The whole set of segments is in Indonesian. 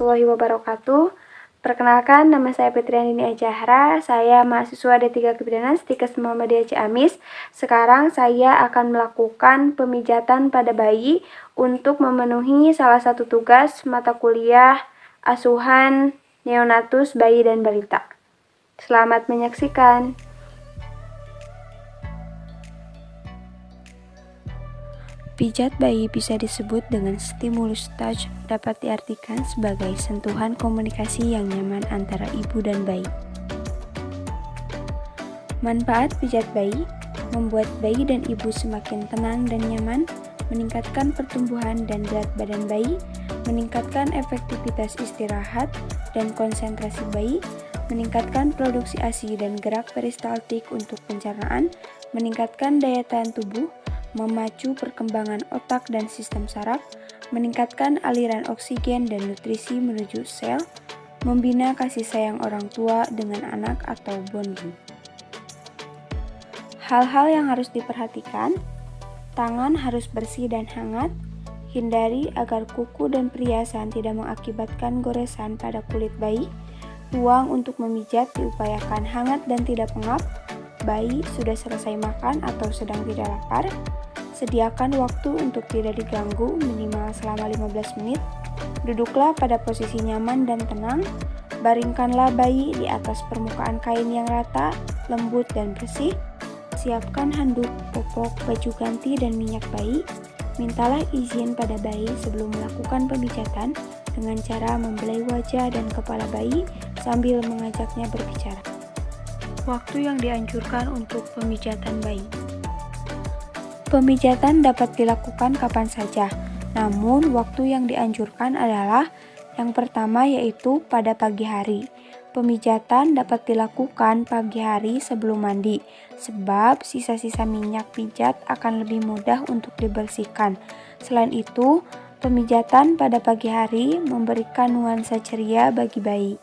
warahmatullahi wabarakatuh. Perkenalkan, nama saya Fitriandini Ajahra. Saya mahasiswa D3 Kebidanan Stikes Muhammadiyah Ciamis. Sekarang saya akan melakukan pemijatan pada bayi untuk memenuhi salah satu tugas mata kuliah asuhan neonatus bayi dan balita. Selamat menyaksikan. Pijat bayi bisa disebut dengan stimulus touch, dapat diartikan sebagai sentuhan komunikasi yang nyaman antara ibu dan bayi. Manfaat pijat bayi: membuat bayi dan ibu semakin tenang dan nyaman, meningkatkan pertumbuhan dan berat badan bayi, meningkatkan efektivitas istirahat dan konsentrasi bayi, meningkatkan produksi ASI dan gerak peristaltik untuk pencernaan, meningkatkan daya tahan tubuh, memacu perkembangan otak dan sistem saraf, meningkatkan aliran oksigen dan nutrisi menuju sel, membina kasih sayang orang tua dengan anak atau bonding. Hal-hal yang harus diperhatikan: tangan harus bersih dan hangat, hindari agar kuku dan perhiasan tidak mengakibatkan goresan pada kulit bayi, ruang untuk memijat diupayakan hangat dan tidak pengap, bayi sudah selesai makan atau sedang tidak lapar, sediakan waktu untuk tidak diganggu minimal selama 15 menit, duduklah pada posisi nyaman dan tenang, baringkanlah bayi di atas permukaan kain yang rata, lembut dan bersih, siapkan handuk, popok, baju ganti dan minyak bayi, mintalah izin pada bayi sebelum melakukan pemijatan dengan cara membelai wajah dan kepala bayi sambil mengajaknya berbicara. Waktu yang dianjurkan untuk pemijatan bayi. Pemijatan dapat dilakukan kapan saja, namun waktu yang dianjurkan adalah yang pertama yaitu pada pagi hari. Pemijatan dapat dilakukan pagi hari sebelum mandi, sebab sisa-sisa minyak pijat akan lebih mudah untuk dibersihkan. Selain itu, pemijatan pada pagi hari memberikan nuansa ceria bagi bayi.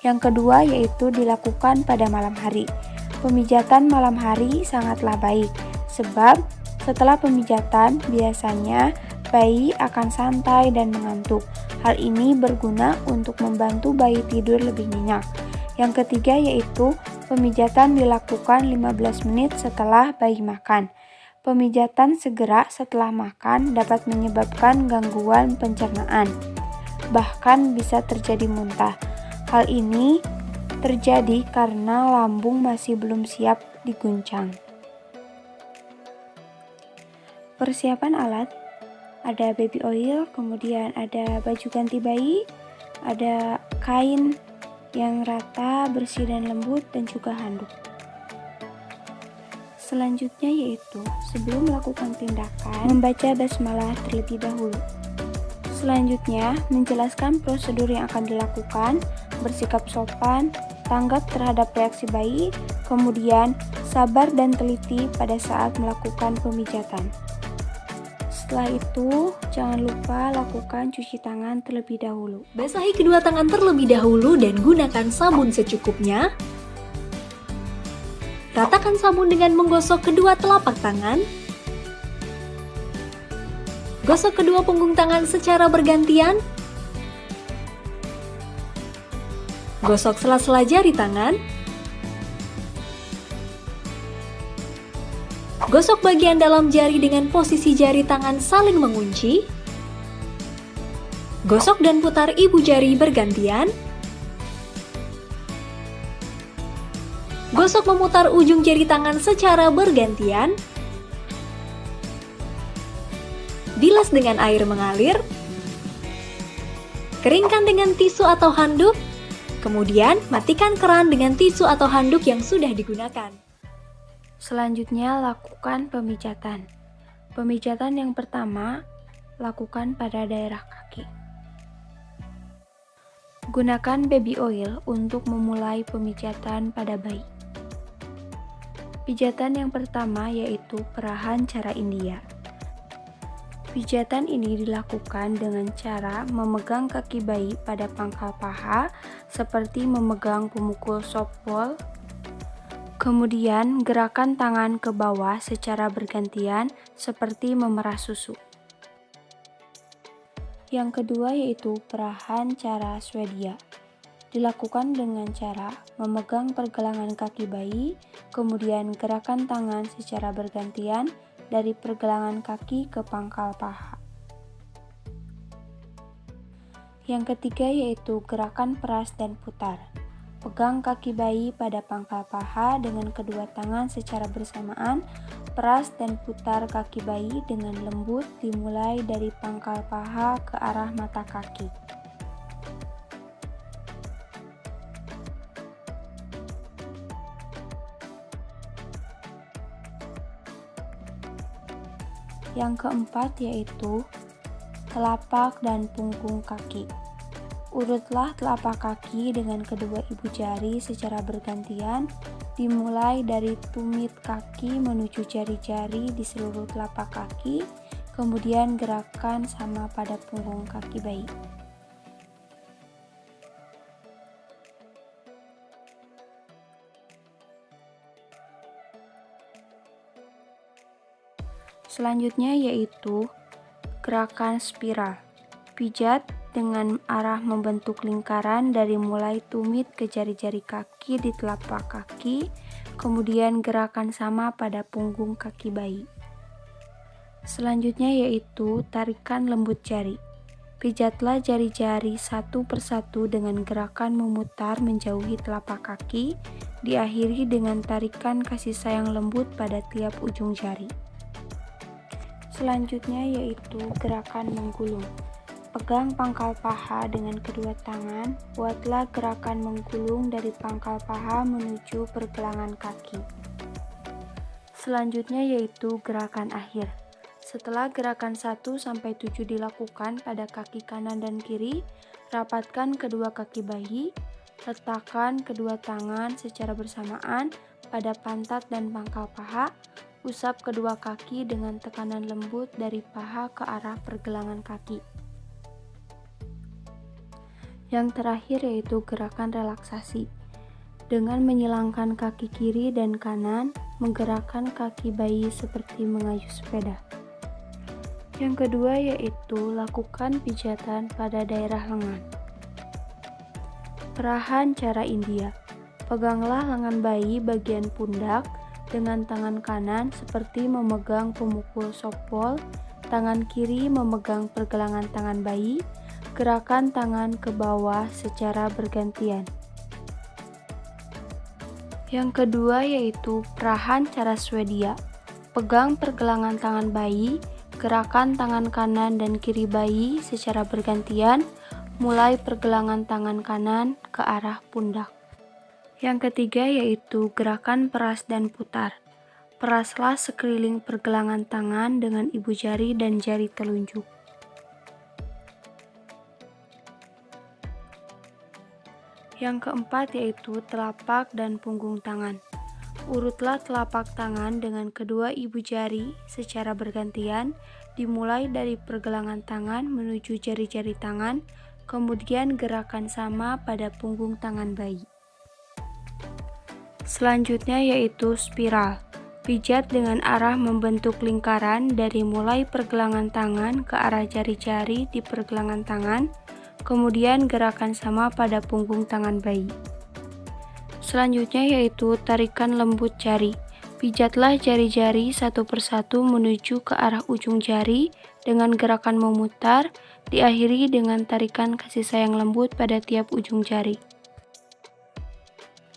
Yang kedua yaitu dilakukan pada malam hari. Pemijatan malam hari sangatlah baik, sebab setelah pemijatan, biasanya bayi akan santai dan mengantuk. Hal ini berguna untuk membantu bayi tidur lebih nyenyak. Yang ketiga yaitu pemijatan dilakukan 15 menit setelah bayi makan. Pemijatan segera setelah makan dapat menyebabkan gangguan pencernaan, bahkan bisa terjadi muntah. Hal ini terjadi karena lambung masih belum siap diguncang. Persiapan alat: ada baby oil, kemudian ada baju ganti bayi, ada kain yang rata, bersih dan lembut, dan juga handuk. Selanjutnya yaitu sebelum melakukan tindakan, membaca basmalah terlebih dahulu. Selanjutnya, menjelaskan prosedur yang akan dilakukan, bersikap sopan, tanggap terhadap reaksi bayi, kemudian sabar dan teliti pada saat melakukan pemijatan. Setelah itu, jangan lupa lakukan cuci tangan terlebih dahulu. Basahi kedua tangan terlebih dahulu dan gunakan sabun secukupnya. Ratakan sabun dengan menggosok kedua telapak tangan. Gosok kedua punggung tangan secara bergantian. Gosok sela-sela jari tangan. Gosok bagian dalam jari dengan posisi jari tangan saling mengunci. Gosok dan putar ibu jari bergantian. Gosok memutar ujung jari tangan secara bergantian. Bilas dengan air mengalir. Keringkan dengan tisu atau handuk. Kemudian matikan keran dengan tisu atau handuk yang sudah digunakan. Selanjutnya, lakukan pemijatan. Pemijatan yang pertama, lakukan pada daerah kaki. Gunakan baby oil untuk memulai pemijatan pada bayi. Pijatan yang pertama yaitu perahan cara India. Pijatan ini dilakukan dengan cara memegang kaki bayi pada pangkal paha seperti memegang pemukul softball. Kemudian gerakan tangan ke bawah secara bergantian seperti memerah susu. Yang kedua yaitu perahan cara Swedia. Dilakukan dengan cara memegang pergelangan kaki bayi, kemudian gerakan tangan secara bergantian dari pergelangan kaki ke pangkal paha. Yang ketiga yaitu gerakan peras dan putar. Pegang kaki bayi pada pangkal paha dengan kedua tangan secara bersamaan, peras dan putar kaki bayi dengan lembut dimulai dari pangkal paha ke arah mata kaki. Yang keempat yaitu telapak dan punggung kaki. Urutlah telapak kaki dengan kedua ibu jari secara bergantian, dimulai dari tumit kaki menuju jari-jari di seluruh telapak kaki, kemudian gerakan sama pada punggung kaki bayi. Selanjutnya yaitu gerakan spiral. Pijat dengan arah membentuk lingkaran dari mulai tumit ke jari-jari kaki di telapak kaki, kemudian gerakan sama pada punggung kaki bayi. Selanjutnya yaitu tarikan lembut jari. Pijatlah jari-jari satu persatu dengan gerakan memutar menjauhi telapak kaki, diakhiri dengan tarikan kasih sayang lembut pada tiap ujung jari. Selanjutnya yaitu gerakan menggulung. Pegang pangkal paha dengan kedua tangan, buatlah gerakan menggulung dari pangkal paha menuju pergelangan kaki. Selanjutnya yaitu gerakan akhir. Setelah gerakan 1-7 dilakukan pada kaki kanan dan kiri, rapatkan kedua kaki bayi, letakkan kedua tangan secara bersamaan pada pantat dan pangkal paha, usap kedua kaki dengan tekanan lembut dari paha ke arah pergelangan kaki. Yang terakhir yaitu gerakan relaksasi. Dengan menyilangkan kaki kiri dan kanan, menggerakkan kaki bayi seperti mengayuh sepeda. Yang kedua yaitu lakukan pijatan pada daerah lengan. Perahan cara India. Peganglah lengan bayi bagian pundak dengan tangan kanan seperti memegang pemukul softball, tangan kiri memegang pergelangan tangan bayi, gerakan tangan ke bawah secara bergantian. Yang kedua yaitu perahan cara Swedia. Pegang pergelangan tangan bayi, gerakan tangan kanan dan kiri bayi secara bergantian, mulai pergelangan tangan kanan ke arah pundak. Yang ketiga yaitu gerakan peras dan putar. Peraslah sekeliling pergelangan tangan dengan ibu jari dan jari telunjuk. Yang keempat yaitu telapak dan punggung tangan. Urutlah telapak tangan dengan kedua ibu jari secara bergantian, dimulai dari pergelangan tangan menuju jari-jari tangan, kemudian gerakan sama pada punggung tangan bayi. Selanjutnya yaitu spiral. Pijat dengan arah membentuk lingkaran dari mulai pergelangan tangan ke arah jari-jari di pergelangan tangan, kemudian gerakan sama pada punggung tangan bayi. Selanjutnya yaitu tarikan lembut jari. Pijatlah jari-jari satu persatu menuju ke arah ujung jari dengan gerakan memutar, diakhiri dengan tarikan kasih sayang lembut pada tiap ujung jari.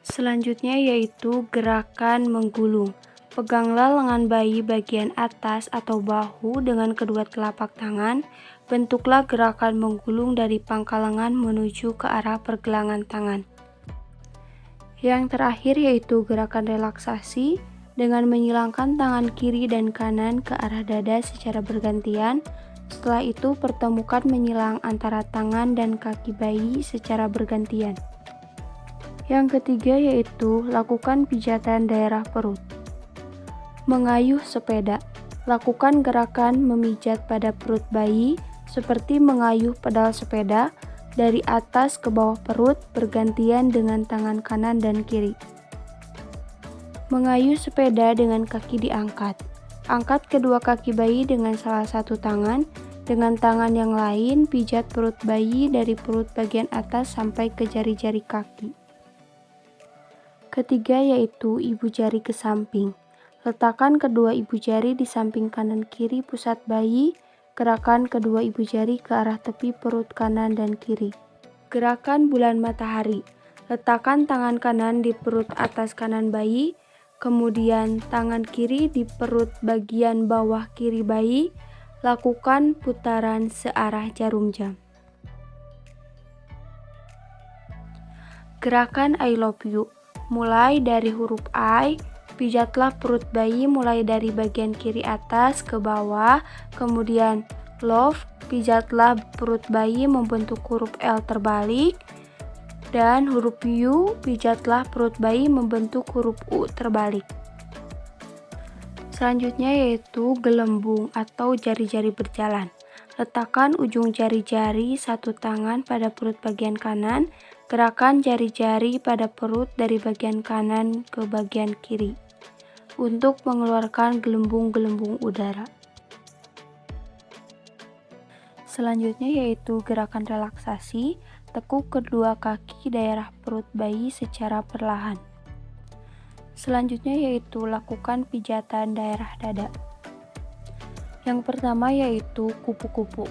Selanjutnya yaitu gerakan menggulung. Peganglah lengan bayi bagian atas atau bahu dengan kedua telapak tangan, bentuklah gerakan menggulung dari pangkal lengan menuju ke arah pergelangan tangan. Yang terakhir yaitu gerakan relaksasi dengan menyilangkan tangan kiri dan kanan ke arah dada secara bergantian. Setelah itu pertemukan menyilang antara tangan dan kaki bayi secara bergantian. Yang ketiga yaitu lakukan pijatan daerah perut. Mengayuh sepeda. Lakukan gerakan memijat pada perut bayi seperti mengayuh pedal sepeda dari atas ke bawah perut bergantian dengan tangan kanan dan kiri. Mengayuh sepeda dengan kaki diangkat. Angkat kedua kaki bayi dengan salah satu tangan, Dengan tangan yang lain, pijat perut bayi dari perut bagian atas sampai ke jari-jari kaki. Ketiga yaitu ibu jari ke samping. Letakkan kedua ibu jari di samping kanan kiri pusat bayi. Gerakan kedua ibu jari ke arah tepi perut kanan dan kiri. Gerakan bulan matahari. Letakkan tangan kanan di perut atas kanan bayi, kemudian tangan kiri di perut bagian bawah kiri bayi. Lakukan putaran searah jarum jam. Gerakan I love you. Mulai dari huruf I, pijatlah perut bayi mulai dari bagian kiri atas ke bawah, kemudian love, pijatlah perut bayi membentuk huruf L terbalik, dan huruf U, pijatlah perut bayi membentuk huruf U terbalik. Selanjutnya yaitu gelembung atau jari-jari berjalan. Letakkan ujung jari-jari satu tangan pada perut bagian kanan, gerakan jari-jari pada perut dari bagian kanan ke bagian kiri untuk mengeluarkan gelembung-gelembung udara. Selanjutnya yaitu gerakan relaksasi, tekuk kedua kaki daerah perut bayi secara perlahan. Selanjutnya yaitu lakukan pijatan daerah dada. Yang pertama yaitu kupu-kupu.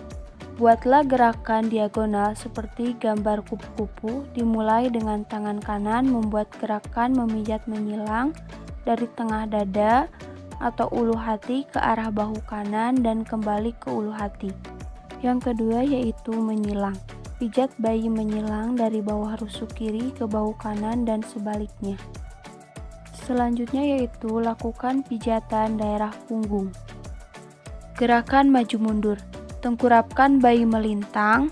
Buatlah gerakan diagonal seperti gambar kupu-kupu, dimulai dengan tangan kanan membuat gerakan memijat menyilang dari tengah dada atau ulu hati ke arah bahu kanan dan kembali ke ulu hati. Yang kedua yaitu menyilang. Pijat bayi menyilang dari bawah rusuk kiri ke bahu kanan dan sebaliknya. Selanjutnya yaitu lakukan pijatan daerah punggung. Gerakan maju mundur. Tengkurapkan bayi melintang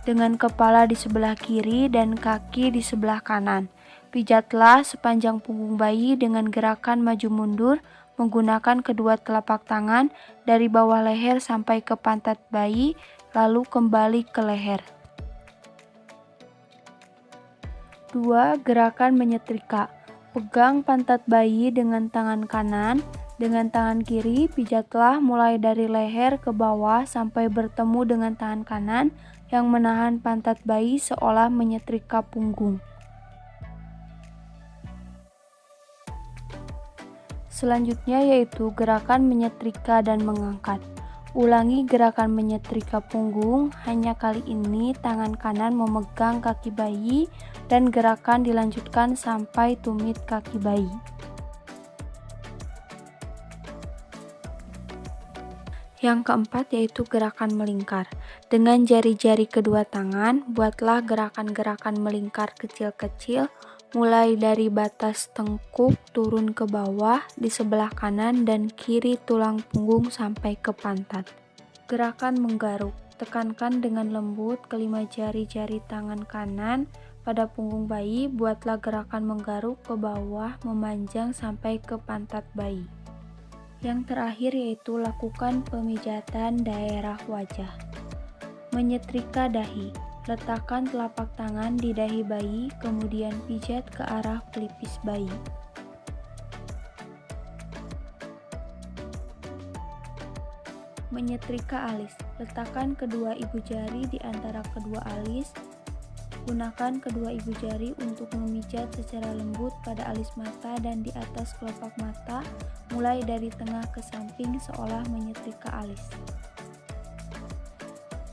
dengan kepala di sebelah kiri dan kaki di sebelah kanan. Pijatlah sepanjang punggung bayi dengan gerakan maju mundur menggunakan kedua telapak tangan dari bawah leher sampai ke pantat bayi, lalu kembali ke leher. 2. Gerakan menyetrika. Pegang pantat bayi dengan tangan kanan. Dengan tangan kiri, pijatlah mulai dari leher ke bawah sampai bertemu dengan tangan kanan yang menahan pantat bayi seolah menyetrika punggung. Selanjutnya yaitu gerakan menyetrika dan mengangkat. Ulangi gerakan menyetrika punggung, hanya kali ini tangan kanan memegang kaki bayi dan gerakan dilanjutkan sampai tumit kaki bayi. Yang keempat yaitu gerakan melingkar. Dengan jari-jari kedua tangan, buatlah gerakan-gerakan melingkar kecil-kecil mulai dari batas tengkuk turun ke bawah di sebelah kanan dan kiri tulang punggung sampai ke pantat. Gerakan menggaruk. Tekankan dengan lembut kelima jari-jari tangan kanan pada punggung bayi, buatlah gerakan menggaruk ke bawah memanjang sampai ke pantat bayi. Yang terakhir yaitu lakukan pemijatan daerah wajah. Menyetrika dahi. Letakkan telapak tangan di dahi bayi, kemudian pijat ke arah pelipis bayi. Menyetrika alis. Letakkan kedua ibu jari di antara kedua alis. Gunakan kedua ibu jari untuk memijat secara lembut pada alis mata dan di atas kelopak mata, mulai dari tengah ke samping seolah menyetrika alis.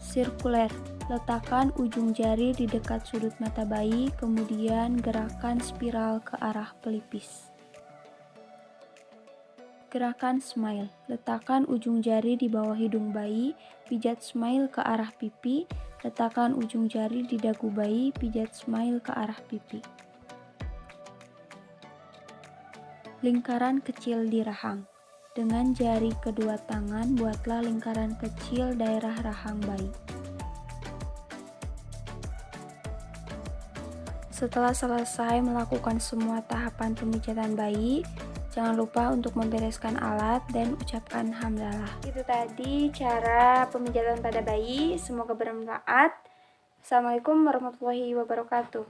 Sirkuler. Letakkan ujung jari di dekat sudut mata bayi, kemudian gerakan spiral ke arah pelipis. Gerakan smile. Letakkan ujung jari di bawah hidung bayi, pijat smile ke arah pipi. Letakkan ujung jari di dagu bayi, pijat smile ke arah pipi. Lingkaran kecil di rahang. Dengan jari kedua tangan, buatlah lingkaran kecil daerah rahang bayi. Setelah selesai melakukan semua tahapan pemijatan bayi, jangan lupa untuk membereskan alat dan ucapkan hamdalah. Itu tadi cara pemijatan pada bayi, semoga bermanfaat. Assalamualaikum warahmatullahi wabarakatuh.